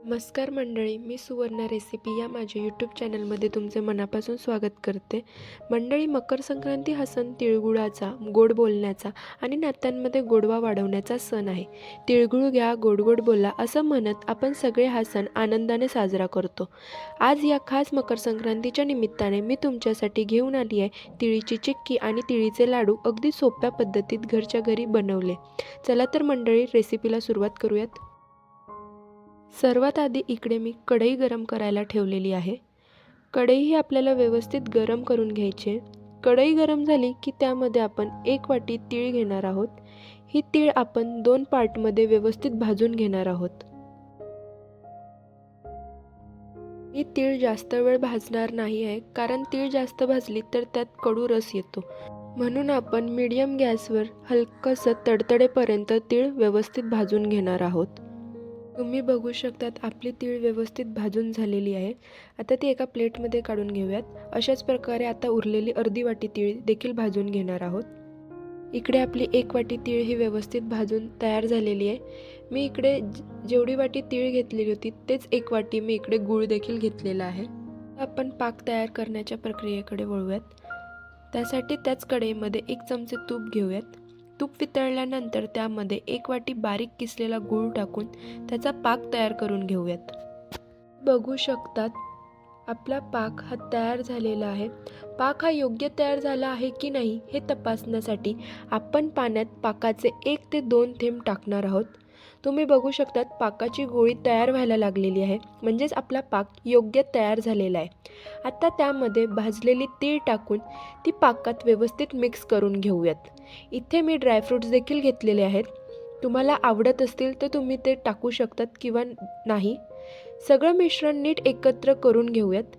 नमस्कार मंडळी, मी सुवर्ण रेसिपी या माझ्या यूट्यूब चॅनलमध्ये तुमचे मनापासून स्वागत करते. मंडळी, मकर संक्रांती हा सण तिळगुळाचा, गोड बोलण्याचा आणि नात्यांमध्ये गोडवा वाढवण्याचा सण आहे. तिळगुळ घ्या, गोड गोड बोला असं म्हणत आपण सगळे हा सण आनंदाने साजरा करतो. आज या खास मकर संक्रांतीच्या निमित्ताने मी तुमच्यासाठी घेऊन आली आहे तिळीची चिक्की आणि तिळीचे लाडू अगदी सोप्या पद्धतीत घरच्या घरी बनवले. चला तर मंडळी, रेसिपीला सुरुवात करूयात. सर्वात आधी इकडे मी कढई गरम करायला ठेवलेली आहे. कढई ही आपल्याला व्यवस्थित गरम करून घ्यायची आहे. कढई गरम झाली की त्यामध्ये आपण 1 वाटी तीळ घेणार आहोत. ही तीळ आपण 2 पार्टमध्ये व्यवस्थित भाजून घेणार आहोत. ही तीळ जास्त वेळ भाजणार नाही आहे, कारण तीळ जास्त भाजली तर त्यात कडू रस येतो. म्हणून आपण मीडियम गॅसवर हलकंसं तडतडेपर्यंत तीळ व्यवस्थित भाजून घेणार आहोत. तुम्ही बघू शकतात आपली तीळ व्यवस्थित भाजून झालेली आहे. आता ती एका प्लेटमध्ये काढून घेऊयात. अशाच प्रकारे आता उरलेली अर्धी वाटी तीळ देखील भाजून घेणार आहोत. इकडे आपली 1 वाटी तीळ ही व्यवस्थित भाजून तयार झालेली आहे. मी इकडे जेवढी वाटी तीळ घेतलेली होती तेच 1 वाटी मी इकडे गूळ देखील घेतलेला आहे. आपण पाक तयार करण्याच्या प्रक्रियेकडे वळूयात. त्यासाठी त्याच कढईमध्ये 1 चमचे तूप घेऊयात. तूप वितळल्यानंतर त्यामध्ये 1 वाटी बारीक किसलेला गूळ टाकून त्याचा पाक तयार करून घेऊयात. बघू शकतात आपला पाक हा तयार झालेला आहे. पाक हा योग्य तयार झाला आहे की नाही हे तपासण्यासाठी आपण पाण्यात पाकाचे 1 ते 2 थेंब टाकणार आहोत. तुम्ही बघू शकतात पाकाची गोळी तयार व्हायला लागलेली आहे, म्हणजेच आपला पाक योग्य तयार झालेला आहे. आता त्यामध्ये भाजलेली तीळ टाकून ती पाकात व्यवस्थित मिक्स करून घेऊयात. इथे मी ड्रायफ्रूट्स देखील घेतलेले आहेत. तुम्हाला आवडत असतील तर तुम्ही ते टाकू शकतात किंवा नाही. सगळं मिश्रण नीट एकत्र करून घेऊयात.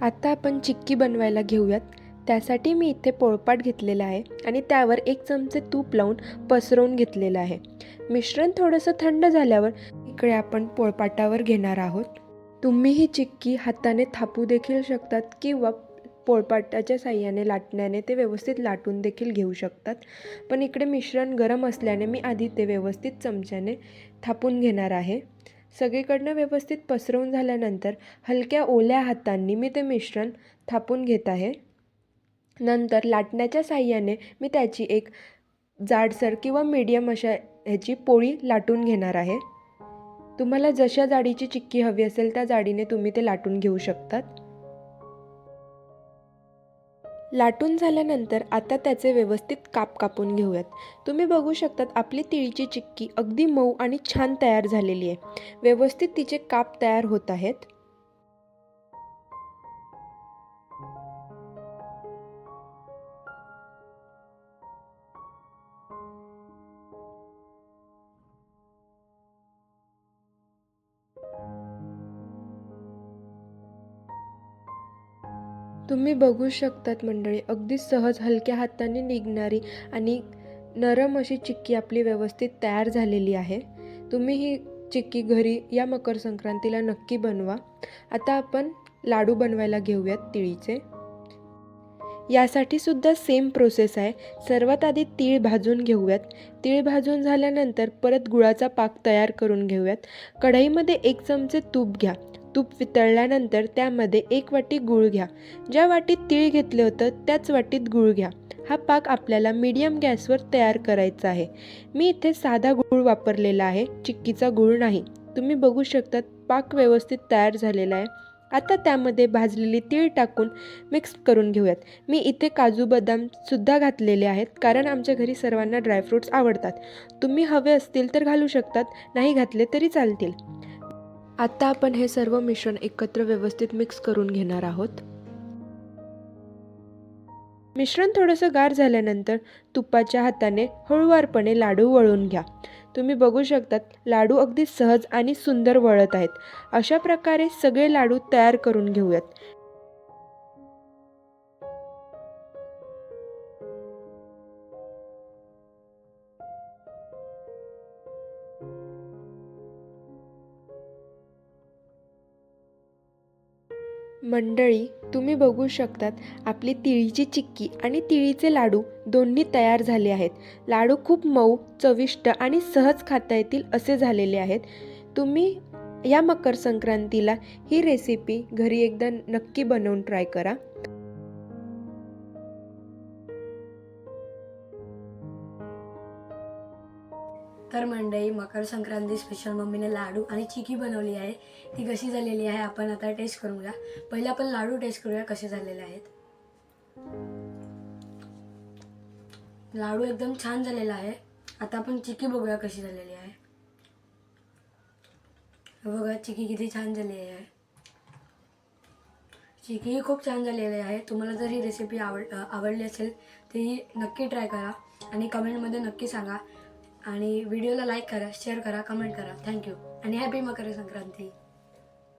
आता आपण चिक्की बनवायला घेऊयात. त्यासाठी मी इथे पोळपाट घेतलेला आहे आणि त्यावर 1 चमचे तूप लावून पसरवून घेतलेलं आहे. मिश्रण थोडंसं थंड झाल्यावर इकडे आपण पोळपाटावर घेणार आहोत. तुम्ही ही चिक्की हाताने थापू देखील शकतात किंवा पोळपाटाच्या साहाय्याने लाटण्याने ते व्यवस्थित लाटून देखील घेऊ शकतात. पण इकडे मिश्रण गरम असल्याने मी आधी ते व्यवस्थित चमच्याने थापून घेणार आहे. सगळीकडनं व्यवस्थित पसरवून झाल्यानंतर हलक्या ओल्या हातांनी मी ते मिश्रण थापून घेत आहे. नंतर लाटण्याच्या साहाय्याने मी त्याची एक जाडसर किंवा मीडियम अशा ह्याची पोळी लाटून घेणार आहे. तुम्हाला जशा जाडीची चिक्की हवी असेल त्या जाडीने तुम्ही ते लाटून घेऊ शकतात. लाटून झाल्यानंतर आता त्याचे व्यवस्थित काप कापून घेऊयात. तुम्ही बघू शकतात आपली तिळीची चिक्की अगदी मऊ आणि छान तयार झालेली आहे. व्यवस्थित तिचे काप तयार होत आहेत. तुम्ही बघू शकतात मंडळी, अगदी सहज हलक्या हाताने निघणारी आणि नरम अशी चिक्की आपली व्यवस्थित तयार झालेली आहे. तुम्ही ही चिक्की घरी या मकर संक्रांतीला नक्की बनवा. आता आपण लाडू बनवायला घेऊयात तिळीचे. यासाठी सुद्धा सेम प्रोसेस आहे. सर्वात आधी तीळ भाजून घेऊयात. तीळ भाजून झाल्यानंतर परत गुळाचा पाक तयार करून घेऊयात. कढईमध्ये 1 चमचे तूप घ्या. तूप वितळल्यानंतर त्यामध्ये 1 वाटी गूळ घ्या. ज्या वाटीत तीळ घेतलं होतं त्याच वाटीत गूळ घ्या. हा पाक आपल्याला मीडियम गॅसवर तयार करायचा आहे. मी इथे साधा गूळ वापरलेला आहे, चिक्कीचा गूळ नाही. तुम्ही बघू शकता पाक व्यवस्थित तयार झालेला आहे. आता त्यामध्ये भाजलेली तीळ टाकून मिक्स करून घेऊयात. मी इथे काजू बदाम सुद्धा घातलेले आहेत, कारण आमच्या घरी सर्वांना ड्रायफ्रूट्स आवडतात. तुम्ही हवे असतील तर घालू शकतात, नाही घातले तरी चालतील. आता आपण हे सर्व मिश्रण एकत्र व्यवस्थित मिक्स करून घेणार आहोत. मिश्रण थोडंसं गार झाल्यानंतर तुपाच्या हाताने हळूवारपणे लाडू वळून घ्या. तुम्ही बघू शकतात लाडू अगदी सहज आणि सुंदर वळत आहेत. अशा प्रकारे सगळे लाडू तयार करून घेऊयात. मंडळी, तुम्ही बघू शकतात आपली तिळीची चिक्की आणि तिळीचे लाडू दोन्ही तयार झाले आहेत. लाडू खूप मऊ, चविष्ट आणि सहज खाता येतील असे झालेले आहेत. तुम्ही या मकर संक्रांतीला ही रेसिपी घरी एकदा नक्की बनवून ट्राय करा. तर मंडळी, मकर संक्रांती स्पेशल मम्मीने लाडू आणि चिकी बनवली आहे. ती कशी झालेली आहे आपण आता टेस्ट करूया. पहिले आपण लाडू टेस्ट करूया कसे झालेले आहेत. लाडू एकदम छान झालेला आहे. आता आपण चिकी बघूया कशी झालेली आहे. बघा चिकी किती छान झालेली आहे. चिकी ही खूप छान झालेली आहे. तुम्हाला जर ही रेसिपी आवडली असेल तर ही नक्की ट्राय करा आणि कमेंटमध्ये नक्की सांगा. आणि व्हिडिओला लाईक करा, शेअर करा, कमेंट करा. थँक्यू आणि हॅपी मकर संक्रांती.